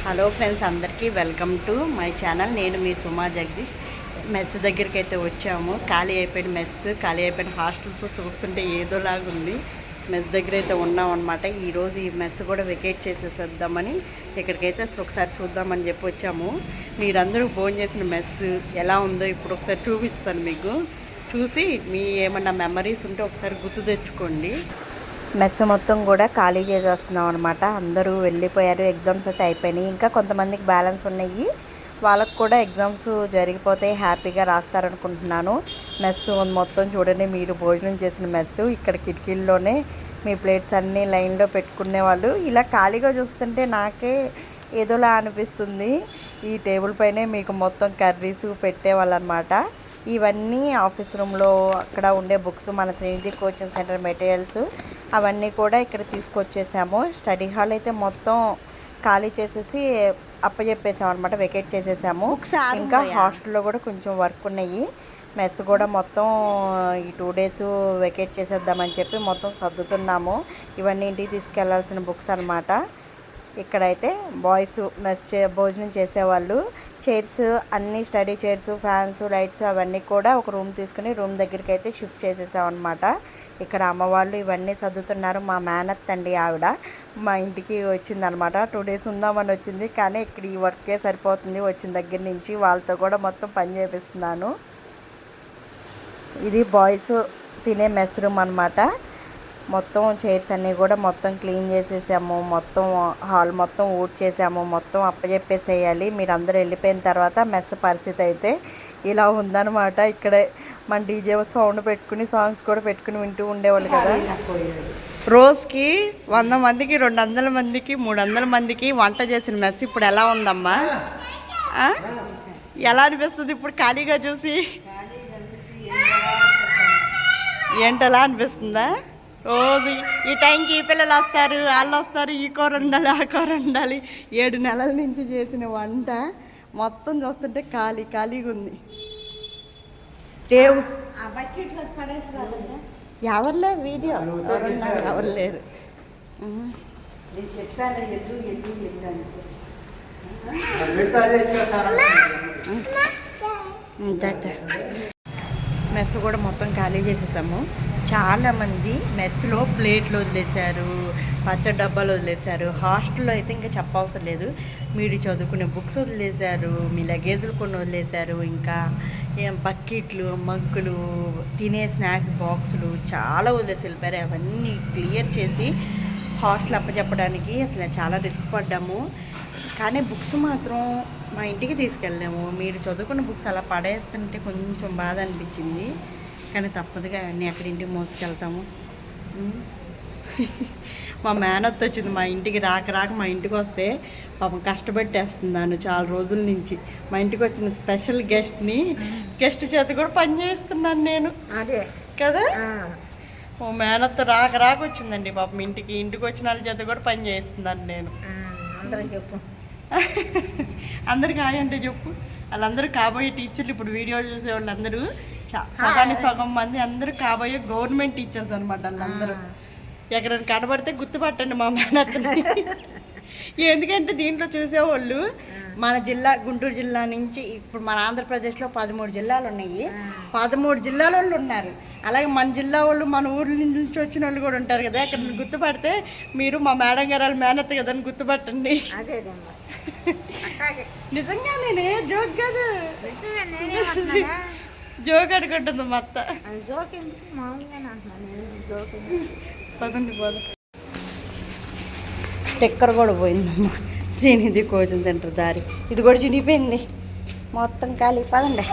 Hello friends, అందరికీ welcome to my channel. నేను మీ సుమా Jagadish. Mess దగ్గరికి అయితే వచ్చాము. ఖాళీ అయిపోయిన మెస్, ఖాళీ అయిపోయిన హాస్టల్స్ చూస్తుంటే ఏదోలాగా ఉంది. మెస్ దగ్గర అయితే ఉన్నాం అనమాట. ఈరోజు ఈ మెస్ కూడా వెకేట్ చేసేసేద్దామని ఇక్కడికైతే ఒకసారి చూద్దామని చెప్పి వచ్చాము. మీరందరూ భోజనం చేసిన మెస్ ఎలా ఉందో ఇప్పుడు ఒకసారి చూపిస్తాను మీకు. చూసి మీ ఏమన్నా మెమరీస్ ఉంటే ఒకసారి గుర్తు తెచ్చుకోండి. మెస్ మొత్తం కూడా ఖాళీ చేసేస్తున్నాం అనమాట. అందరూ వెళ్ళిపోయారు. ఎగ్జామ్స్ అయితే అయిపోయినాయి. ఇంకా కొంతమందికి బ్యాలెన్స్ ఉన్నాయి. వాళ్ళకు కూడా ఎగ్జామ్స్ జరిగిపోతే హ్యాపీగా రాస్తారనుకుంటున్నాను. మెస్ మొత్తం చూడండి, మీరు భోజనం చేసిన మెస్. ఇక్కడ కిటికీల్లోనే మీ ప్లేట్స్ అన్నీ లైన్లో పెట్టుకునే వాళ్ళు. ఇలా ఖాళీగా చూస్తుంటే నాకే ఏదోలా అనిపిస్తుంది. ఈ టేబుల్ పైనే మీకు మొత్తం కర్రీస్ పెట్టేవాళ్ళు అనమాట. ఇవన్నీ ఆఫీస్ రూమ్లో అక్కడ ఉండే బుక్స్, మన శ్రీనిధి కోచింగ్ సెంటర్ మెటీరియల్స్ అవన్నీ కూడా ఇక్కడ తీసుకొచ్చేసాము. స్టడీ హాల్ అయితే మొత్తం ఖాళీ చేసేసి అప్పచెప్పేసాము అనమాట, వెకేట్ చేసేసాము. ఇంకా హాస్టల్లో కూడా కొంచెం వర్క్ ఉన్నాయి. మెస్ కూడా మొత్తం ఈ 2 days వెకేట్ చేసేద్దామని చెప్పి మొత్తం సర్దుతున్నాము. ఇవన్నీ ఇంటికి తీసుకెళ్లాల్సిన బుక్స్ అనమాట. ఇక్కడైతే బాయ్స్ భోజనం చేసేవాళ్ళు. చైర్స్ అన్నీ, స్టడీ చైర్స్, ఫ్యాన్స్, లైట్స్ అవన్నీ కూడా ఒక రూమ్ తీసుకుని రూమ్ దగ్గరికి అయితే షిఫ్ట్ చేసేసామన్నమాట. ఇక్కడ అమ్మవాళ్ళు ఇవన్నీ సర్దుతున్నారు. మా మేనత్ అండి ఆవిడ మా ఇంటికి వచ్చిందనమాట. 2 days ఉందామని వచ్చింది, కానీ ఇక్కడ ఈ వర్కే సరిపోతుంది. వచ్చిన దగ్గర నుంచి వాళ్ళతో కూడా మొత్తం పని చేపిస్తున్నాను. ఇది బాయ్స్ తినే మెస్ రూమ్ అనమాట. మొత్తం చైర్స్ అన్నీ కూడా మొత్తం క్లీన్ చేసేసాము. మొత్తం హాల్ మొత్తం ఊడ్చేసాము. మొత్తం అప్పచెప్పేసేయాలి. మీరు అందరూ వెళ్ళిపోయిన తర్వాత మెస్ పరిస్థితి అయితే ఇలా ఉందన్నమాట. ఇక్కడే మన డీజే సౌండ్ పెట్టుకుని సాంగ్స్ కూడా పెట్టుకుని వింటూ ఉండేవాళ్ళు కదా. రోజుకి 100 మందికి, 200 మందికి, 300 మందికి వంట చేసిన మెస్ ఇప్పుడు ఎలా ఉందమ్మా? ఎలా అనిపిస్తుంది ఇప్పుడు ఖాళీగా చూసి? ఏంటలా అనిపిస్తుందా? రోజు ఈ టైంకి ఈ పిల్లలు వస్తారు, వాళ్ళు వస్తారు, ఈ కూర ఉండాలి, ఆ కూర ఉండాలి. 7 నెలల నుంచి చేసిన వంట మొత్తం చూస్తుంటే ఖాళీగా ఉంది. రేవు ఎవరులే వీడియో ఎవరు లేరు. మెస్ కూడా మొత్తం ఖాళీ చేసేసాము. చాలామంది మెస్లో ప్లేట్లు వదిలేశారు, పచ్చడి డబ్బాలు వదిలేశారు. హాస్టల్లో అయితే ఇంకా చెప్పవసరం లేదు. మీరు చదువుకునే బుక్స్ వదిలేశారు, మీ లగేజ్లు కొన్ని వదిలేశారు, ఇంకా బకెట్లు, మగ్గులు, తినే స్నాక్స్ బాక్సులు చాలా వదిలేసి వెళ్ళిపోయారు. అవన్నీ క్లియర్ చేసి హాస్టల్ అప్పచెప్పడానికి అసలు చాలా రిస్క్ పడ్డాము. కానీ బుక్స్ మాత్రం మా ఇంటికి తీసుకెళ్ళాము. మీరు చదువుకున్న బుక్స్ అలా పడేస్తుంటే కొంచెం బాధ అనిపించింది. కానీ తప్పదుగా అన్నీ అక్కడి ఇంటికి మోసుకెళ్తాము. మా మేనత్త వచ్చింది మా ఇంటికి. రాక మా ఇంటికి వస్తే పాపం కష్టపెట్టేస్తున్నాను చాలా రోజుల నుంచి. మా ఇంటికి వచ్చిన స్పెషల్ గెస్ట్ చేత కూడా పని చేస్తున్నాను నేను. అదే కదా, ఓ మేనత్త రాక వచ్చిందండి పాపం ఇంటికి వచ్చిన వాళ్ళ చేత కూడా పని చేస్తున్నాను నేను. అందరూ చెప్పు, అందరికి హాయ్ అంటే చెప్పు. వాళ్ళందరూ కాబోయే టీచర్లు. ఇప్పుడు వీడియో చూసే వాళ్ళందరూ సగం మంది అందరూ కాబోయే గవర్నమెంట్ టీచర్స్ అనమాట. వాళ్ళందరూ ఎక్కడైనా కనబడితే గుర్తుపట్టండి మా మేనత్తని. ఎందుకంటే దీంట్లో చూసేవాళ్ళు మన జిల్లా, గుంటూరు జిల్లా నుంచి ఇప్పుడు మన ఆంధ్రప్రదేశ్లో 13 జిల్లాలు ఉన్నాయి. 13 జిల్లాల వాళ్ళు ఉన్నారు. అలాగే మన జిల్లా వాళ్ళు, మన ఊర్ల నుంచి వచ్చిన వాళ్ళు కూడా ఉంటారు కదా. అక్కడ గుర్తుపడితే మీరు మా మేడం గారు వాళ్ళ మేనత్త కదా అని గుర్తుపట్టండి. నిజంగా నేనే జోక్ కాదు, జోక్ అనుకుంటుంది మా అత్త. పదండి పోదాం. స్టిక్కర్ కూడా పోయిందమ్మా శ్రీనిధి కోచింగ్ సెంటర్ దారి. ఇది కూడా చినిగిపోయింది మొత్తం ఖాళీ. పదండి.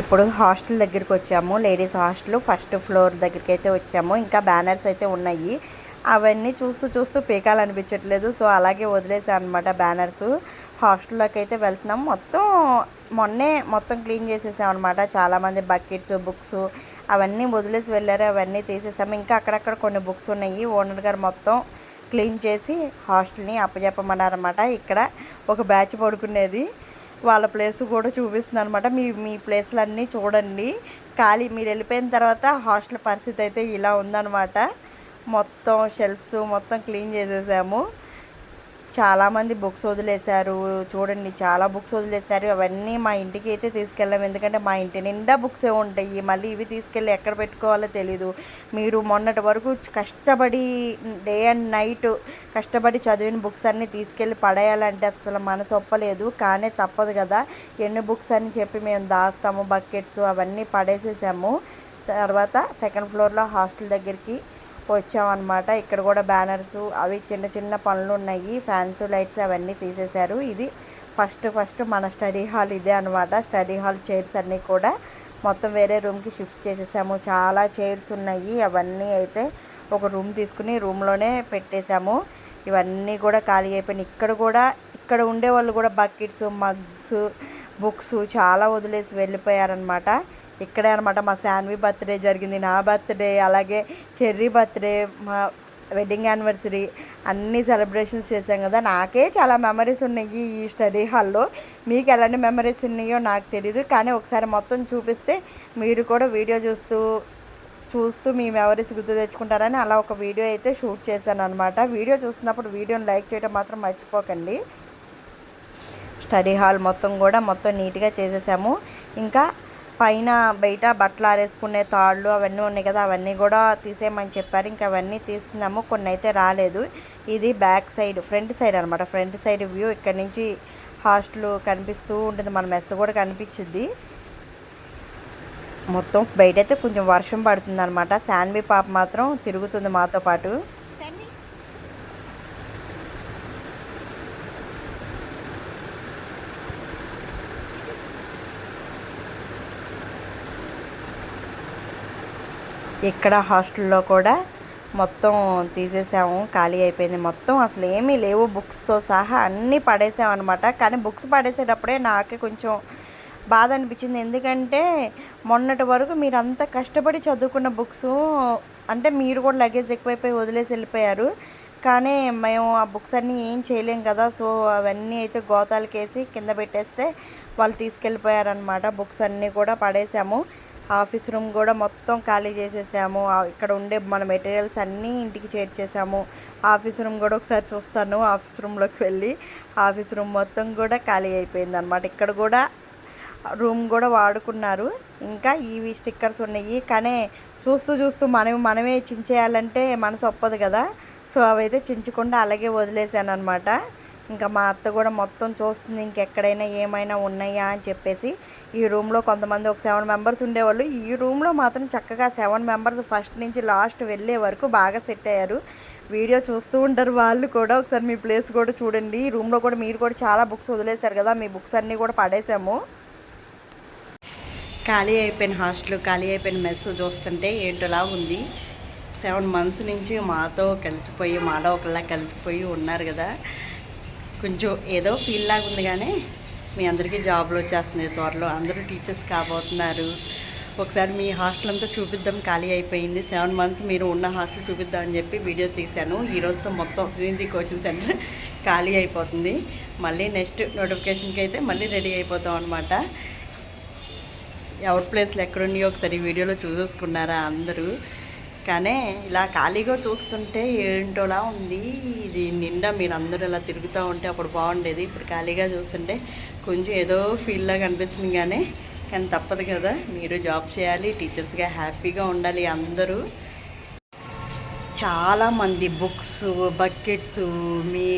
ఇప్పుడు హాస్టల్ దగ్గరికి వచ్చాము. లేడీస్ హాస్టల్ 1st floor దగ్గరికి అయితే వచ్చాము. ఇంకా బ్యానర్స్ అయితే ఉన్నాయి. అవన్నీ చూస్తూ పీకాలనిపించట్లేదు. సో అలాగే వదిలేసాను అనమాట బ్యానర్స్. హాస్టల్లోకి అయితే వెళ్తున్నాం. మొన్నే మొత్తం క్లీన్ చేసేసాం అనమాట. చాలామంది బకెట్స్, బుక్స్ అవన్నీ వదిలేసి వెళ్ళారు. అవన్నీ తీసేసాము. ఇంకా అక్కడక్కడ కొన్ని బుక్స్ ఉన్నాయి. ఓనర్ గారు మొత్తం క్లీన్ చేసి హాస్టల్ని అప్పచెప్పమన్నారన్నమాట. ఇక్కడ ఒక బ్యాచ్ పడుకునేది. వాళ్ళ ప్లేస్ కూడా చూపిస్తుంది అనమాట. మీ ప్లేస్లన్నీ చూడండి. ఖాళీ మీరు వెళ్ళిపోయిన తర్వాత హాస్టల్ పరిస్థితి అయితే ఇలా ఉందన్నమాట. మొత్తం షెల్ఫ్స్ మొత్తం క్లీన్ చేసేసాము. చాలామంది బుక్స్ వదిలేశారు. చూడండి చాలా బుక్స్ వదిలేశారు. అవన్నీ మా ఇంటికి అయితే తీసుకెళ్ళాము. ఎందుకంటే మా ఇంటి నిండా బుక్సే ఉంటాయి. మళ్ళీ ఇవి తీసుకెళ్ళి ఎక్కడ పెట్టుకోవాలో తెలీదు. మీరు మొన్నటి వరకు కష్టపడి డే అండ్ నైట్ కష్టపడి చదివిన బుక్స్ అన్నీ తీసుకెళ్ళి పడేయాలంటే అసలు మనసు ఒప్పలేదు. కానీ తప్పదు కదా, ఎన్ని బుక్స్ అని చెప్పి మేము దాస్తాము. బకెట్స్ అవన్నీ పడేసేసాము. తర్వాత సెకండ్ ఫ్లోర్లో హాస్టల్ దగ్గరికి వచ్చామన్నమాట. ఇక్కడ కూడా బ్యానర్స్ అవి చిన్న చిన్న పనులు ఉన్నాయి. ఫ్యాన్స్ లైట్స్ అవన్నీ తీసేశారు. ఇది ఫస్ట్ మన స్టడీ హాల్ ఇదే అనమాట. స్టడీ హాల్ చైర్స్ అన్నీ కూడా మొత్తం వేరే రూమ్కి షిఫ్ట్ చేసేసాము. చాలా చైర్స్ ఉన్నాయి. అవన్నీ అయితే ఒక రూమ్ తీసుకుని రూమ్లోనే పెట్టేశాము. ఇవన్నీ కూడా ఖాళీ అయిపోయినాయి. ఇక్కడ ఉండే వాళ్ళు కూడా బకెట్స్, మగ్స్, బుక్స్ చాలా వదిలేసి వెళ్ళిపోయారనమాట. ఇక్కడే అనమాట మా శాన్వి బర్త్డే జరిగింది, నా బర్త్డే, అలాగే చెర్రీ బర్త్డే, మా వెడ్డింగ్ యానివర్సరీ అన్నీ సెలబ్రేషన్స్ చేశాం కదా. నాకే చాలా మెమరీస్ ఉన్నాయి ఈ స్టడీ హాల్లో. మీకు ఎలాంటి మెమరీస్ ఉన్నాయో నాకు తెలీదు, కానీ ఒకసారి మొత్తం చూపిస్తే మీరు కూడా వీడియో చూస్తూ మీ మెమరీస్ గుర్తు తెచ్చుకుంటారని అలా ఒక వీడియో అయితే షూట్ చేశాను అనమాట. వీడియో చూస్తున్నప్పుడు వీడియోని లైక్ చేయడం మాత్రం మర్చిపోకండి. స్టడీ హాల్ మొత్తం నీట్గా చేసేసాము. ఇంకా పైన బయట బట్టలు ఆరేసుకునే తాళ్ళు అవన్నీ ఉన్నాయి కదా, అవన్నీ కూడా తీసేయమని చెప్పారు. ఇంకా అవన్నీ తీస్తున్నాము. కొన్ని అయితే రాలేదు. ఇది బ్యాక్ సైడ్, ఫ్రంట్ సైడ్ అనమాట. Front side view. ఇక్కడ నుంచి హాస్టల్ కనిపిస్తూ ఉంటుంది. మన మెస్ కూడా కనిపించింది. మొత్తం బయట అయితే కొంచెం వర్షం పడుతుంది అనమాట. శాన్వి పాప మాత్రం తిరుగుతుంది మాతో పాటు. ఇక్కడ హాస్టల్లో కూడా మొత్తం తీసేసాము. ఖాళీ అయిపోయింది మొత్తం. అసలు ఏమీ లేవు, బుక్స్తో సహా అన్నీ పడేసామన్నమాట. కానీ బుక్స్ పడేసేటప్పుడే నాకే కొంచెం బాధ అనిపించింది. ఎందుకంటే మొన్నటి వరకు మీరంతా కష్టపడి చదువుకున్న బుక్స్, అంటే మీరు కూడా లగేజ్ ఎక్కువైపోయి వదిలేసి వెళ్ళిపోయారు. కానీ మేము ఆ బుక్స్ అన్నీ ఏం చేయలేం కదా. సో అవన్నీ అయితే గోతాలకేసి కింద పెట్టేస్తే వాళ్ళు తీసుకెళ్ళిపోయారనమాట. బుక్స్ అన్నీ కూడా పడేసాము. ఆఫీస్ రూమ్ కూడా మొత్తం ఖాళీ చేసేసాము. ఇక్కడ ఉండే మన మెటీరియల్స్ అన్నీ ఇంటికి చేర్చేసాము. ఆఫీస్ రూమ్ కూడా ఒకసారి చూస్తాను. ఆఫీస్ రూమ్లోకి వెళ్ళి ఆఫీస్ రూమ్ మొత్తం కూడా ఖాళీ అయిపోయింది అనమాట. ఇక్కడ కూడా రూమ్ కూడా వాడుకున్నారు. ఇంకా ఇవి స్టిక్కర్స్ ఉన్నాయి. కానీ చూస్తూ మనమే చించేయాలంటే మనసు ఒప్పదు కదా. సో అవైతే చించకుండా అలాగే వదిలేసాను అనమాట. ఇంకా మా అత్త కూడా మొత్తం చూస్తుంది, ఇంకెక్కడైనా ఏమైనా ఉన్నాయా అని చెప్పేసి. ఈ రూమ్లో కొంతమంది ఒక 7 మెంబర్స్ ఉండేవాళ్ళు. ఈ రూమ్లో మాత్రం చక్కగా 7 మెంబర్స్ ఫస్ట్ నుంచి లాస్ట్ వెళ్ళే వరకు బాగా సెట్ అయ్యారు. వీడియో చూస్తూ ఉంటారు వాళ్ళు కూడా. ఒకసారి మీ ప్లేస్ కూడా చూడండి. ఈ రూమ్లో కూడా మీరు కూడా చాలా బుక్స్ వదిలేశారు కదా, మీ బుక్స్ అన్నీ కూడా పడేసాము. ఖాళీ అయిపోయిన హాస్టల్, ఖాళీ అయిపోయిన మెస్ చూస్తుంటే ఏంటోలా ఉంది. 7 మంత్స్ నుంచి మాతో కలిసిపోయి, మాలో ఒకలా కలిసిపోయి ఉన్నారు కదా. కొంచెం ఏదో ఫీల్ లాగా ఉంది. కానీ మీ అందరికీ జాబ్లు వచ్చేస్తున్నాయి త్వరలో, అందరూ టీచర్స్ కాబోతున్నారు. ఒకసారి మీ హాస్టల్ అంతా చూపిద్దాం. ఖాళీ అయిపోయింది 7 మంత్స్ మీరు ఉన్న హాస్టల్ చూపిద్దాం అని చెప్పి వీడియో తీశాను. ఈరోజుతో మొత్తం శ్రీనిధి కోచింగ్ సెంటర్ ఖాళీ అయిపోతుంది. మళ్ళీ నెక్స్ట్ నోటిఫికేషన్కి అయితే మళ్ళీ రెడీ అయిపోతాం అనమాట. ఎవరి ప్లేస్లు ఎక్కడున్నాయో ఒకసారి వీడియోలో చూసేసుకున్నారా అందరూ. కానీ ఇలా ఖాళీగా చూస్తుంటే ఏంటోలా ఉంది. ఇది నిండా మీరు అందరూ ఇలా తిరుగుతూ ఉంటే అప్పుడు బాగుండేది. ఇప్పుడు ఖాళీగా చూస్తుంటే కొంచెం ఏదో ఫీల్ లాగా అనిపిస్తుంది. కానీ తప్పదు కదా, మీరు జాబ్ చేయాలి, టీచర్స్గా హ్యాపీగా ఉండాలి. అందరూ చాలామంది బుక్స్, బకెట్స్ మీ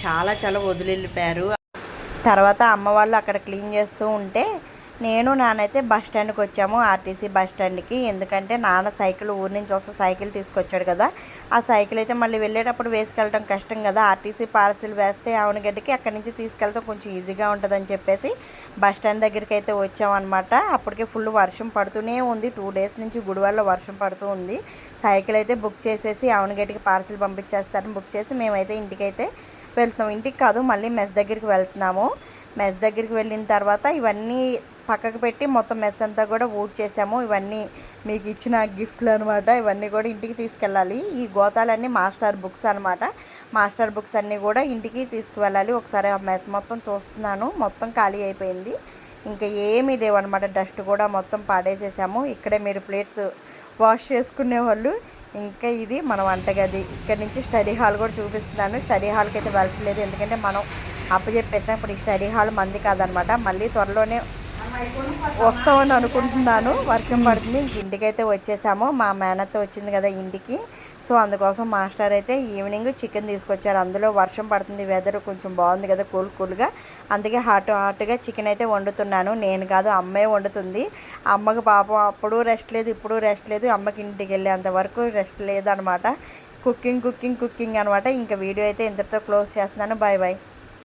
చాలా వదిలిపోయారు. తర్వాత అమ్మ వాళ్ళు అక్కడ క్లీన్ చేస్తూ ఉంటే నేను నాన్నైతే బస్ స్టాండ్కి వచ్చాము, ఆర్టీసీ బస్ స్టాండ్కి. ఎందుకంటే నాన్న సైకిల్ ఊరి నుంచి వస్తే సైకిల్ తీసుకొచ్చాడు కదా. ఆ సైకిల్ అయితే మళ్ళీ వెళ్ళేటప్పుడు వేసుకెళ్ళడం కష్టం కదా. ఆర్టీసీ పార్సిల్ వేస్తే ఆవునగడ్డకి అక్కడి నుంచి తీసుకెళ్తాం, కొంచెం ఈజీగా ఉంటుందని చెప్పేసి బస్ స్టాండ్ దగ్గరికి అయితే వచ్చామన్నమాట. అప్పటికే ఫుల్ వర్షం పడుతూనే ఉంది. 2 డేస్ నుంచి గుడివాడలో వర్షం పడుతూ ఉంది. సైకిల్ అయితే బుక్ చేసేసి ఆవునగడ్డకి పార్సిల్ పంపించేస్తారని బుక్ చేసి మేమైతే ఇంటికైతే వెళ్తున్నాం. ఇంటికి కాదు, మళ్ళీ మెస్ దగ్గరికి వెళ్తున్నాము. మెస్ దగ్గరికి వెళ్ళిన తర్వాత ఇవన్నీ పక్కకు పెట్టి మొత్తం మెస్ అంతా కూడా ఊడ్ చేసాము. ఇవన్నీ మీకు ఇచ్చిన గిఫ్ట్లు అనమాట. ఇవన్నీ కూడా ఇంటికి తీసుకెళ్ళాలి. ఈ గోతాలన్నీ మాస్టర్ బుక్స్ అనమాట. మాస్టర్ బుక్స్ అన్నీ కూడా ఇంటికి తీసుకువెళ్ళాలి. ఒకసారి ఆ మెస్ మొత్తం చూస్తున్నాను, మొత్తం ఖాళీ అయిపోయింది. ఇంకా ఏమీ లేవన్నమాట. డస్ట్ కూడా మొత్తం పాడేసేసాము. ఇక్కడే మీరు ప్లేట్స్ వాష్ చేసుకునే వాళ్ళు ఇంకా ఇది మన వంటగది. ఇక్కడ నుంచి స్టడీ హాల్ కూడా చూపిస్తున్నాను. స్టడీ హాల్కి అయితే వెళ్ళట్లేదు, ఎందుకంటే మనం అప్పచెప్పేసాం. ఇప్పుడు ఈ స్టడీ హాల్ మంది కాదనమాట. మళ్ళీ త్వరలోనే వస్తామని అనుకుంటున్నాను. వర్షం పడుతుంది. ఇంక ఇంటికైతే వచ్చేసాము. మా మేనత్త వచ్చింది కదా ఇంటికి, సో అందుకోసం మాస్టర్ అయితే ఈవినింగ్ చికెన్ తీసుకొచ్చారు. అందులో వర్షం పడుతుంది, వెదర్ కొంచెం బాగుంది కదా, కూల్గా. అందుకే హాట్గా చికెన్ అయితే వండుతున్నాను. నేను కాదు, అమ్మే వండుతుంది. అమ్మకి పాపం అప్పుడు రెస్ట్ లేదు, ఇప్పుడు రెస్ట్ లేదు. అమ్మకి ఇంటికి వెళ్ళేంత వరకు రెస్ట్ లేదనమాట. కుకింగ్ అనమాట. ఇంకా వీడియో అయితే ఇంతటితో క్లోజ్ చేస్తున్నాను. Bye bye.